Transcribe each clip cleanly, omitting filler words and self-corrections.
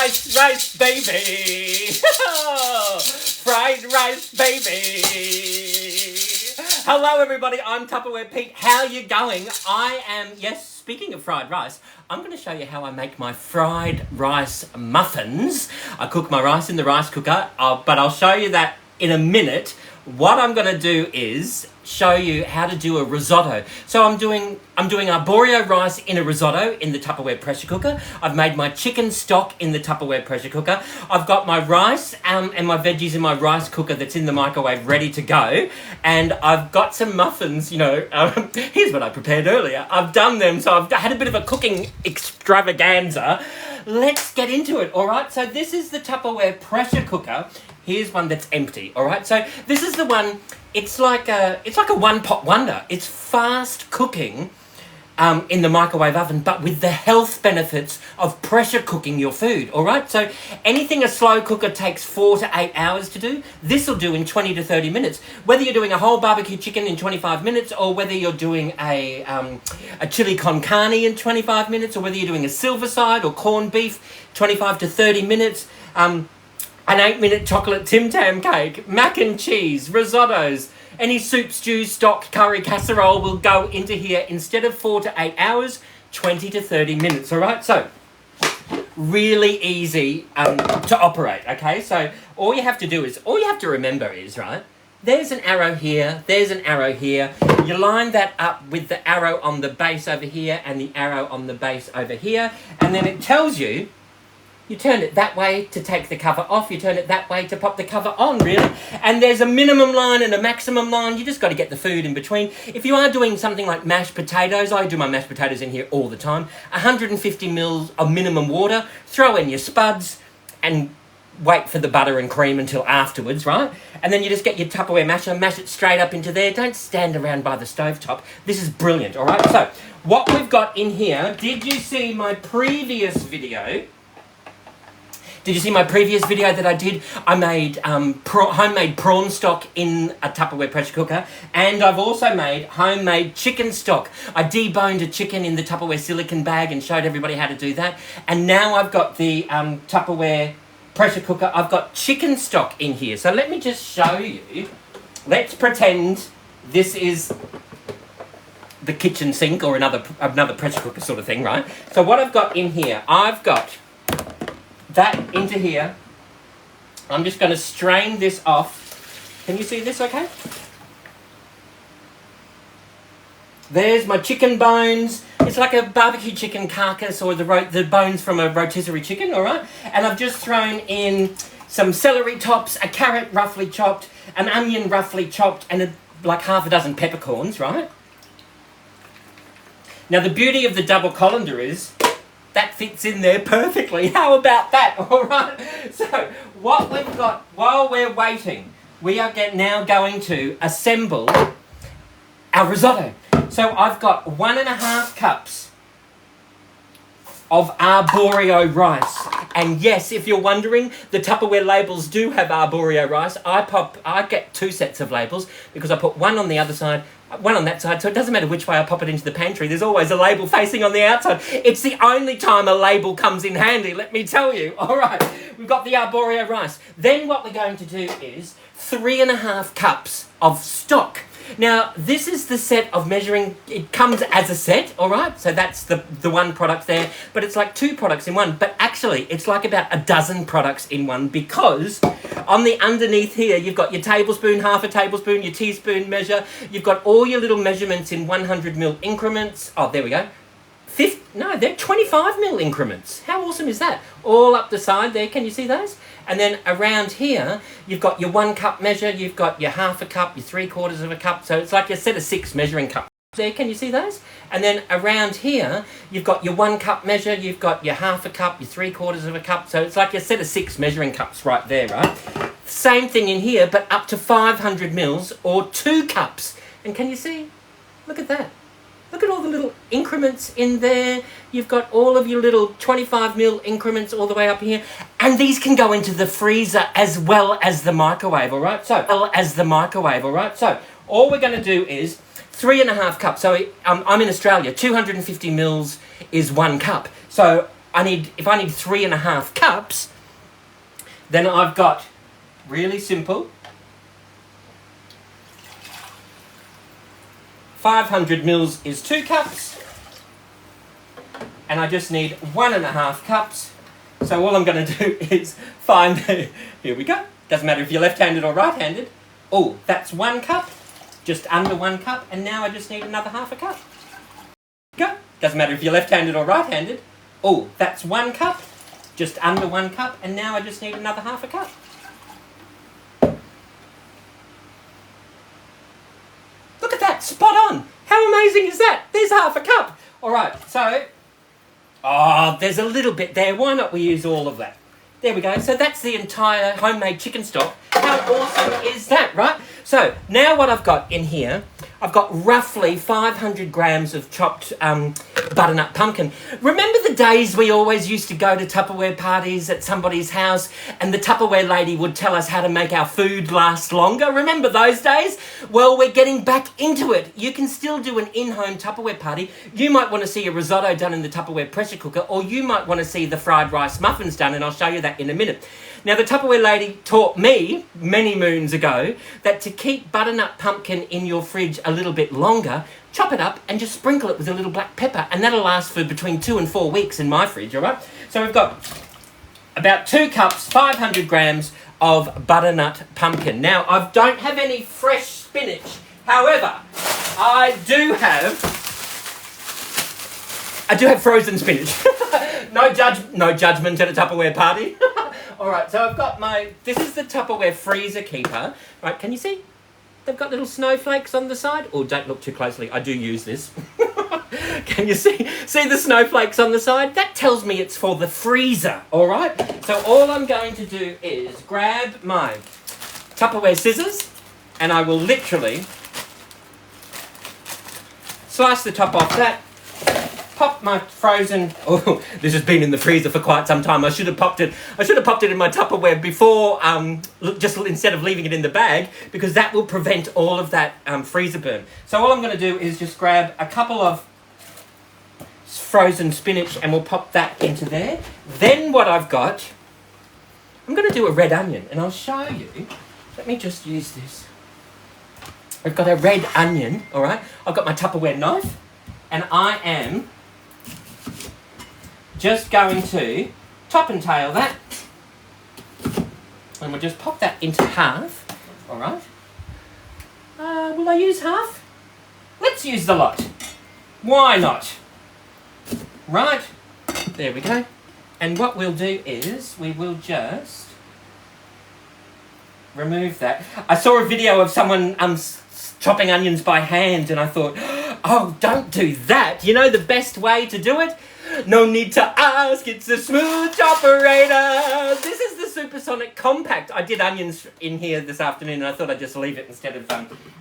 rice, baby. Fried rice, baby. Hello, everybody. I'm Tupperware Pete. How you going? I am, yes, speaking of fried rice, I'm going to show you how I make my fried rice muffins. I cook my rice in the rice cooker, but I'll show you that in a minute. What I'm going to do is show you how to do a risotto. So I'm doing arborio rice in a risotto in the Tupperware pressure cooker. I've made my chicken stock in the Tupperware pressure cooker. I've got my rice and my veggies in my rice cooker that's in the microwave ready to go. And I've got some muffins, here's what I prepared earlier. I've done them, so I've had a bit of a cooking extravaganza. Let's get into it, all right? So this is the Tupperware pressure cooker. Here's one that's empty, all right? So this is the one, it's like a one-pot wonder. It's fast cooking in the microwave oven, but with the health benefits of pressure cooking your food, all right? So anything a slow cooker takes 4 to 8 hours to do, this will do in 20 to 30 minutes. Whether you're doing a whole barbecue chicken in 25 minutes, or whether you're doing a chili con carne in 25 minutes, or whether you're doing a silver side or corned beef, 25 to 30 minutes, an 8-minute chocolate Tim Tam cake, mac and cheese, risottos, any soup, stew, stock, curry, casserole will go into here instead of 4 to 8 hours, 20 to 30 minutes, all right? So, really easy to operate, okay? So, all you have to remember is, right, there's an arrow here, there's an arrow here. You line that up with the arrow on the base over here and the arrow on the base over here, and then it tells you, you turn it that way to take the cover off. You turn it that way to pop the cover on, really. And there's a minimum line and a maximum line. You just got to get the food in between. If you are doing something like mashed potatoes, I do my mashed potatoes in here all the time. 150 mils of minimum water. Throw in your spuds and wait for the butter and cream until afterwards, right? And then you just get your Tupperware masher, mash it straight up into there. Don't stand around by the stovetop. This is brilliant, all right? So what we've got in here, did you see my previous video? Did you see my previous video that I did? I made homemade prawn stock in a Tupperware pressure cooker, and I've also made homemade chicken stock. I deboned a chicken in the Tupperware silicone bag and showed everybody how to do that. And now I've got the Tupperware pressure cooker. I've got chicken stock in here. So let me just show you. Let's pretend this is the kitchen sink or another pressure cooker sort of thing, right? So what I've got in here, I've got that into here. I'm just going to strain this off. Can you see this okay? There's my chicken bones. It's like a barbecue chicken carcass or the bones from a rotisserie chicken, all right? And I've just thrown in some celery tops, a carrot roughly chopped, an onion roughly chopped, and like half a dozen peppercorns, right? Now the beauty of the double colander is that fits in there perfectly. How about that? All right. So what we've got while we're waiting, we are now going to assemble our risotto. So I've got 1.5 cups of arborio rice. And yes, if you're wondering, the Tupperware labels do have arborio rice. I get 2 sets of labels because I put one on the other side, one on that side, so it doesn't matter which way I pop it into the pantry. There's always a label facing on the outside. It's the only time a label comes in handy, let me tell you. All right, we've got the arborio rice. Then what we're going to do is 3.5 cups of stock. Now, this is the set of measuring. It comes as a set, all right? So that's the one product there, but it's like 2 products in one. But actually, it's like about a dozen products in one, because on the underneath here, you've got your tablespoon, half a tablespoon, your teaspoon measure. You've got all your little measurements in 100 ml increments. Oh, there we go. They're 25 ml increments. How awesome is that? All up the side there, can you see those? And then around here, you've got your 1 cup measure, you've got your half a cup, your 3/4 of a cup. So it's like a set of 6 measuring cups. There, can you see those? And then around here, you've got your 1 cup measure, you've got your half a cup, your 3/4 of a cup. So it's like a set of 6 measuring cups right there, right? Same thing in here, but up to 500 mils or 2 cups. And can you see? Look at that. Look at all the little increments in there. You've got all of your little 25 ml increments all the way up here. And these can go into the freezer as well as the microwave, all right? So all we're going to do is 3.5 cups. So I'm in Australia. 250 mils is 1 cup. So if I need 3.5 cups, then I've got really simple 500 mils is 2 cups, and I just need 1.5 cups. So all I'm going to do is find, here we go, doesn't matter if you're left-handed or right-handed. Oh, that's 1 cup, just under 1 cup, and now I just need another 1/2 cup. Go, doesn't matter if you're left-handed or right-handed. Oh, that's 1 cup, just under 1 cup, and now I just need another 1/2 cup. Look at that, spot on. How amazing is that? There's 1/2 cup. All right, so, there's a little bit there. Why not we use all of that? There we go. So that's the entire homemade chicken stock. How awesome is that, right? So now what I've got in here, I've got roughly 500 grams of chopped butternut pumpkin. Remember the days we always used to go to Tupperware parties at somebody's house and the Tupperware lady would tell us how to make our food last longer? Remember those days? Well, we're getting back into it. You can still do an in-home Tupperware party. You might want to see a risotto done in the Tupperware pressure cooker, or you might want to see the fried rice muffins done, and I'll show you that in a minute. Now, the Tupperware lady taught me many moons ago that to keep butternut pumpkin in your fridge a little bit longer, chop it up and just sprinkle it with a little black pepper, and that'll last for between 2 and 4 weeks in my fridge, all right? So we've got about 2 cups, 500 grams of butternut pumpkin. Now, I don't have any fresh spinach. However, I do have frozen spinach. No judgment at a Tupperware party. All right, so I've got this is the Tupperware freezer keeper. Right, can you see? They've got little snowflakes on the side. Oh, don't look too closely. I do use this. Can you see the snowflakes on the side? That tells me it's for the freezer, all right? So all I'm going to do is grab my Tupperware scissors, and I will literally slice the top off that. Pop my frozen. Oh, this has been in the freezer for quite some time. I should have popped it in my Tupperware before, just instead of leaving it in the bag, because that will prevent all of that freezer burn. So all I'm going to do is just grab a couple of frozen spinach, and we'll pop that into there. Then what I've got, I'm going to do a red onion, and I'll show you. Let me just use this. I've got a red onion. All right. I've got my Tupperware knife, and I am just going to top and tail that, and we'll just pop that into half. All right. Will I use half? Let's use the lot. Why not? Right. There we go. And what we'll do is we will just remove that. I saw a video of someone chopping onions by hand, and I thought, oh, don't do that. You know the best way to do it? No need to ask, it's the smooth operator. This is the Supersonic Compact. I did onions in here this afternoon, and I thought I'd just leave it instead of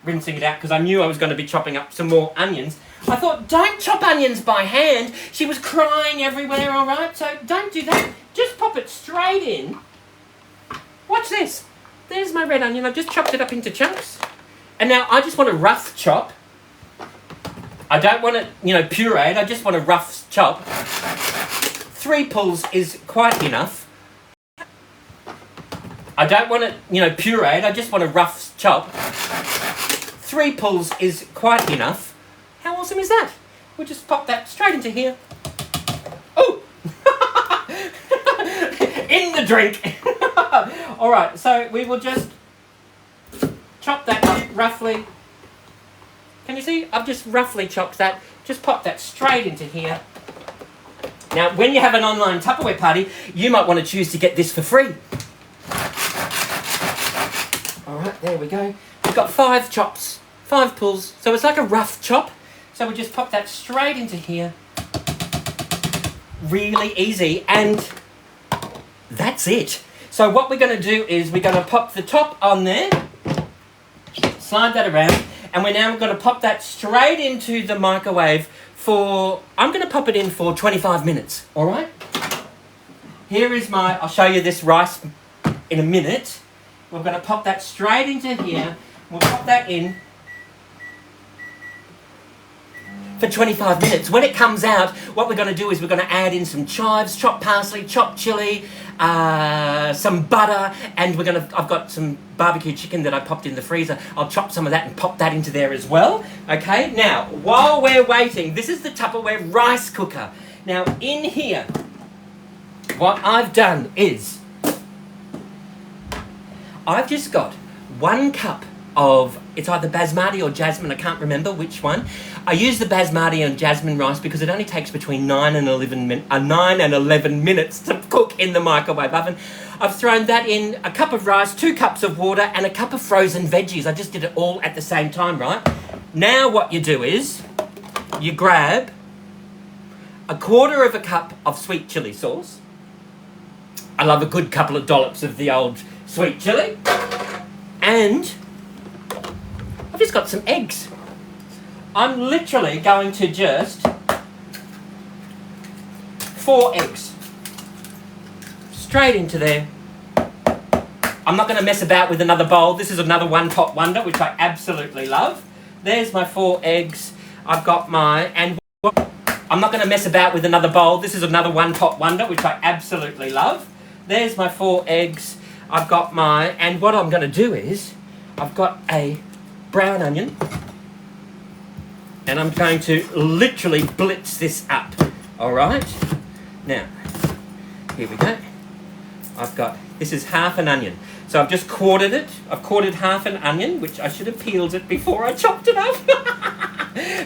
rinsing it out, because I knew I was going to be chopping up some more onions. I thought, don't chop onions by hand. She was crying everywhere, all right? So don't do that. Just pop it straight in. Watch this. There's my red onion. I've just chopped it up into chunks. And now I just want a rough chop. I don't want it, pureed. I just want a rough chop. 3 pulls is quite enough. I don't want it, pureed. I just want a rough chop. 3 pulls is quite enough. How awesome is that? We'll just pop that straight into here. Oh! In the drink. All right, so we will just chop that up roughly. Can you see? I've just roughly chopped that. Just pop that straight into here. Now, when you have an online Tupperware party, you might want to choose to get this for free. All right, there we go. We've got 5 chops, 5 pulls. So it's like a rough chop. So we just pop that straight into here. Really easy, and that's it. So what we're going to do is we're going to pop the top on there, slide that around, and we're now going to pop that straight into the microwave for, I'm going to pop it in for 25 minutes, all right? Here is I'll show you this rice in a minute. We're going to pop that straight into here. We'll pop that in. for 25 minutes. When it comes out, what we're going to do is we're going to add in some chives, chopped parsley, chopped chilli, some butter, and I've got some barbecue chicken that I popped in the freezer. I'll chop some of that and pop that into there as well. Okay, now, while we're waiting, this is the Tupperware rice cooker. Now, in here, what I've done is I've just got 1 cup of, it's either basmati or jasmine, I can't remember which one. I use the basmati and jasmine rice because it only takes between 9 and 11 minutes to cook in the microwave oven. I've thrown that in, a cup of rice, 2 cups of water, and a cup of frozen veggies. I just did it all at the same time, right? Now what you do is you grab 1/4 cup of sweet chilli sauce. I love a good couple of dollops of the old sweet chilli. And I've just got some eggs. I'm literally going to just 4 eggs straight into there. I'm not going to mess about with another bowl. This is another one-pot wonder, which I absolutely love. There's my 4 eggs. I've got my, and I'm not going to mess about with another bowl. This is another one-pot wonder, which I absolutely love. There's my 4 eggs. I've got my, and what I'm going to do is I've got a brown onion, and I'm going to literally blitz this up. All right. Now, here we go. This is half an onion. So I've just quartered it. I've quartered half an onion, which I should have peeled it before I chopped it up.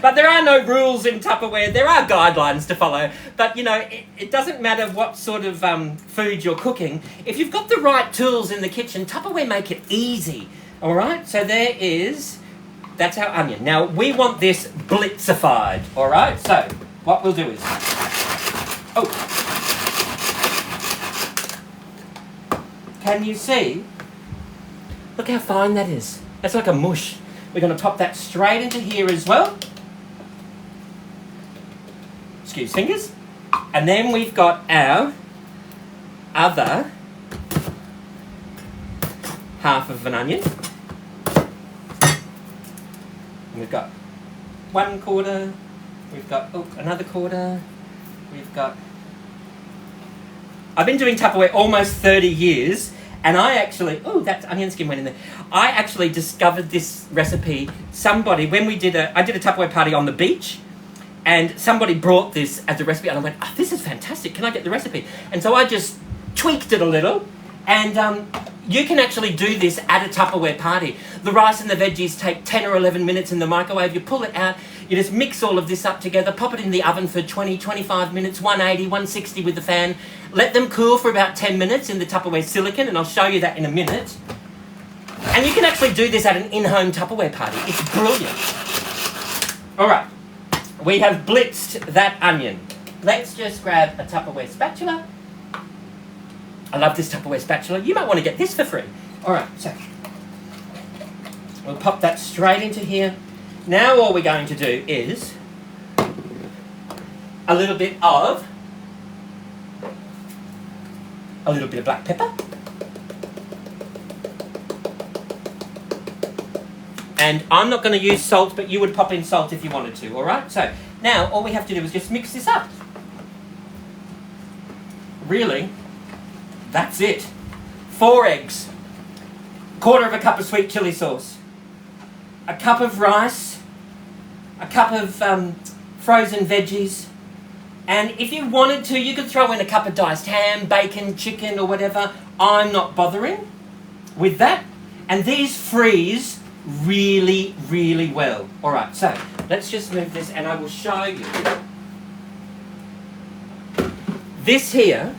But there are no rules in Tupperware. There are guidelines to follow. But, you know, it doesn't matter what sort of food you're cooking. If you've got the right tools in the kitchen, Tupperware make it easy. All right? So that's our onion. Now, we want this blitzified. All right? So what we'll do is... Can you see? Look how fine that is. That's like a mush. We're going to pop that straight into here as well. Excuse fingers. And then we've got our other half of an onion. And we've got 1/4. We've got another 1/4. We've got... I've been doing Tupperware almost 30 years, and I actually... that onion skin went in there. I actually discovered this recipe. I did a Tupperware party on the beach, and somebody brought this as a recipe, and I went, this is fantastic, can I get the recipe? And so I just tweaked it a little, and you can actually do this at a Tupperware party. The rice and the veggies take 10 or 11 minutes in the microwave. You pull it out, you just mix all of this up together, pop it in the oven for 20, 25 minutes, 180, 160 with the fan. Let them cool for about 10 minutes in the Tupperware silicone, and I'll show you that in a minute. And you can actually do this at an in-home Tupperware party. It's brilliant. All right, we have blitzed that onion. Let's just grab a Tupperware spatula. I love this Tupperware spatula. You might want to get this for free. All right, so we'll pop that straight into here. Now all we're going to do is a little bit of black pepper. And I'm not going to use salt, but you would pop in salt if you wanted to, all right? So now all we have to do is just mix this up. Really, that's it. 4 eggs, 1/4 cup of sweet chili sauce, a cup of rice, a cup of frozen veggies, and if you wanted to, you could throw in a cup of diced ham, bacon, chicken, or whatever. I'm not bothering with that. And these freeze really, really well. All right, so let's just move this, and I will show you. This here,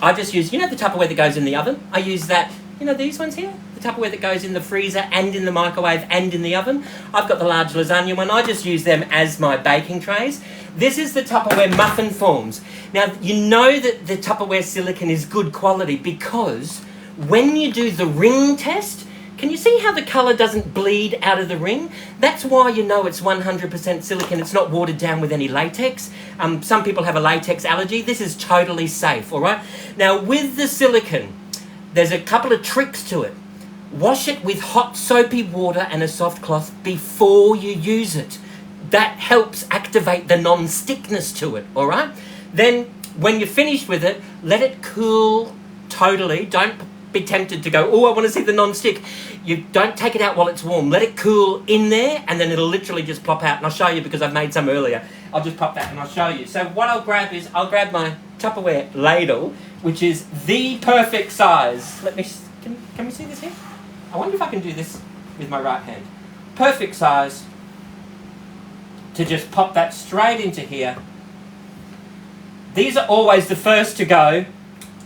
I just use, the Tupperware that goes in the oven? I use that, these ones here? The Tupperware that goes in the freezer and in the microwave and in the oven. I've got the large lasagna one. I just use them as my baking trays. This is the Tupperware muffin forms. Now, you know that the Tupperware silicone is good quality because when you do the ring test, can you see how the colour doesn't bleed out of the ring? That's why you know it's 100% silicone. It's not watered down with any latex. Some people have a latex allergy. This is totally safe, all right? Now, with the silicone, there's a couple of tricks to it. Wash it with hot soapy water and a soft cloth before you use it. that helps activate the non-stickness to it, all right? Then when you're finished with it, let it cool totally. Don't be tempted to go, oh, I want to see the non-stick. You don't take it out while it's warm. Let it cool in there, and then it'll literally just plop out. And I'll show you because I've made some earlier. I'll just pop that and I'll show you. So what I'll grab is, I'll grab my Tupperware ladle, which is the perfect size. Let me, can we see this here? I wonder if I can do this with my right hand. Perfect size to just pop that straight into here. These are always the first to go,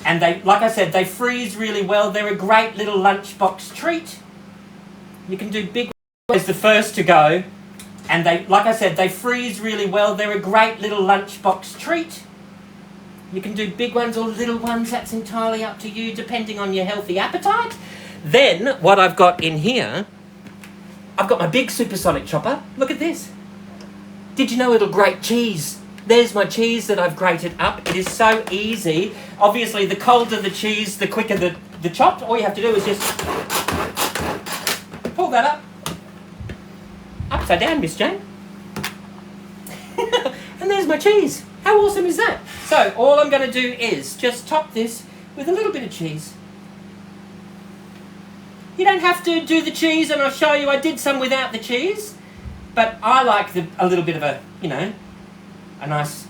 and they, like I said, they freeze really well. They're a great little lunchbox treat. You can do big ones as the first to go, and they, like I said, they freeze really well. They're a great little lunchbox treat. You can do big ones or little ones. That's entirely up to you, depending on your healthy appetite. Then what I've got in here, I've got my big supersonic chopper. Look at this. Did you know it'll grate cheese? There's my cheese that I've grated up. It is so easy. Obviously, the colder the cheese, the quicker the chop. All you have to do is just pull that up. Upside down, Miss Jane. And there's my cheese. How awesome is that? So, all I'm going to do is just top this with a little bit of cheese. You don't have to do the cheese, and I'll show you. I did some without the cheese. But I like a little bit of a, you know, a nice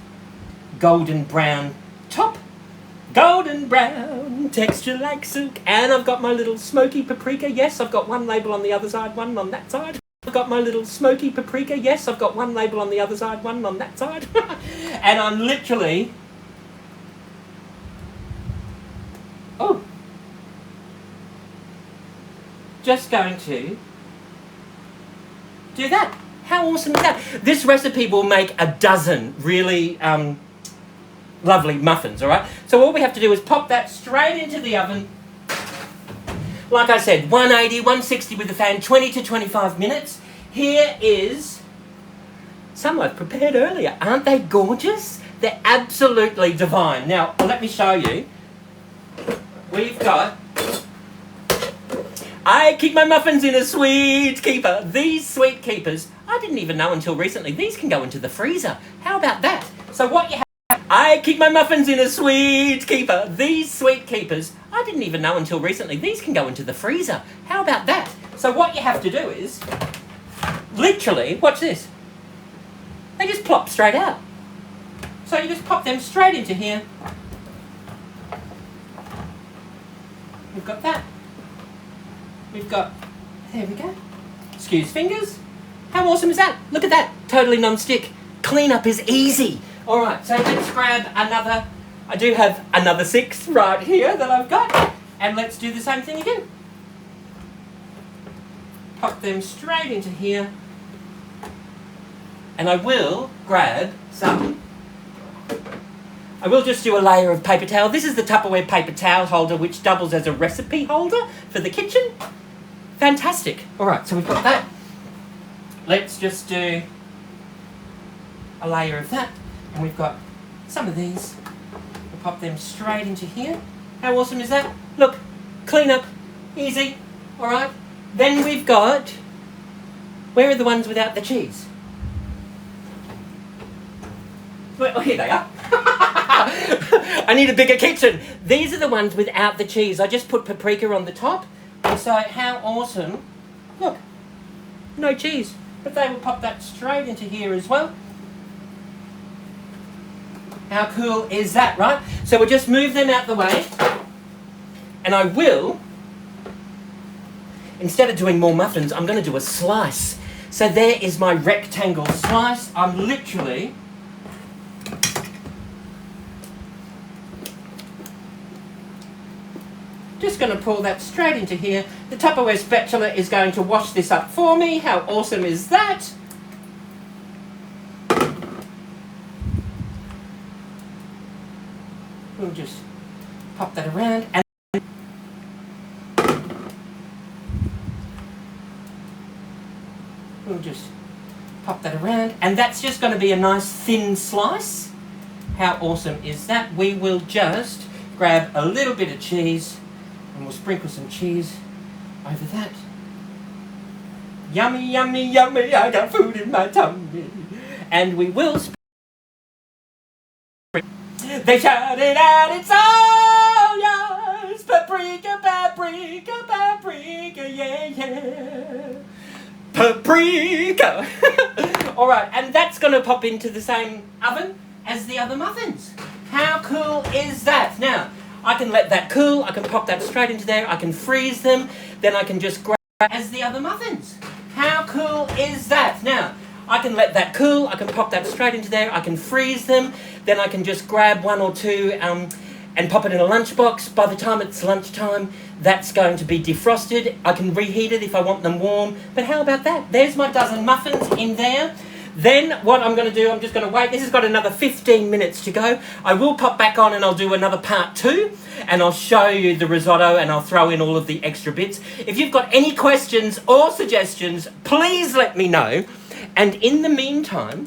golden brown top. Golden brown, texture like silk. And I've got my little smoky paprika. Yes, I've got one label on the other side, one on that side. I've got my little smoky paprika. Yes, I've got one label on the other side, one on that side. And I'm literally... Oh. Just going to do that. How awesome is that? This recipe will make a dozen really lovely muffins, all right? So all we have to do is pop that straight into the oven. Like I said, 180, 160 with the fan, 20 to 25 minutes. Here is some I've prepared earlier. Aren't they gorgeous? They're absolutely divine. Now, let me show you. We've got... I keep my muffins in a sweet keeper. These sweet keepers, I didn't even know until recently, these can go into the freezer. How about that? So what you have, I keep my muffins in a sweet keeper. These sweet keepers, I didn't even know until recently, these can go into the freezer. How about that? So what you have to do is, literally, watch this. They just plop straight out. So you just pop them straight into here. We've got that. We've got, there we go, excuse fingers. How awesome is that? Look at that, totally non-stick. Cleanup is easy. All right, so let's grab another, I do have another 6 right here that I've got, and let's do the same thing again. Pop them straight into here, and I will grab some, I will just do a layer of paper towel. This is the Tupperware paper towel holder, which doubles as a recipe holder for the kitchen. Fantastic. All right, so we've got that. Let's just do a layer of that. And we've got some of these. We'll pop them straight into here. How awesome is that? Look, clean up, easy. All right. Then we've got, where are the ones without the cheese? Well, here they are. I need a bigger kitchen. These are the ones without the cheese. I just put paprika on the top. And so how awesome. Look, no cheese. But they will pop that straight into here as well. How cool is that, right? So we'll just move them out the way. And I will, instead of doing more muffins, I'm going to do a slice. So there is my rectangle slice. I'm literally... just going to pull that straight into here. The Tupperware spatula is going to wash this up for me. How awesome is that? We'll just pop that around. And we'll just pop that around. And that's just going to be a nice thin slice. How awesome is that? We will just grab a little bit of cheese. And we'll sprinkle some cheese over that. Yummy, yummy, yummy, I got food in my tummy. and we will. They shouted out, it's all yours. Paprika, paprika, paprika, yeah, yeah. Paprika. All right, and that's going to pop into the same oven as the other muffins. How cool is that? Now, I can let that cool. I can pop that straight into there. I can freeze them. Then I can just grab as the other muffins. How cool is that? Now, I can let that cool. I can pop that straight into there. I can freeze them. Then I can just grab one or two and pop it in a lunchbox. By the time it's lunchtime, that's going to be defrosted. I can reheat it if I want them warm. But how about that? There's my dozen muffins in there. Then what I'm going to do, I'm just going to wait. This has got another 15 minutes to go. I will pop back on and I'll do another part 2. And I'll show you the risotto and I'll throw in all of the extra bits. If you've got any questions or suggestions, please let me know. And in the meantime,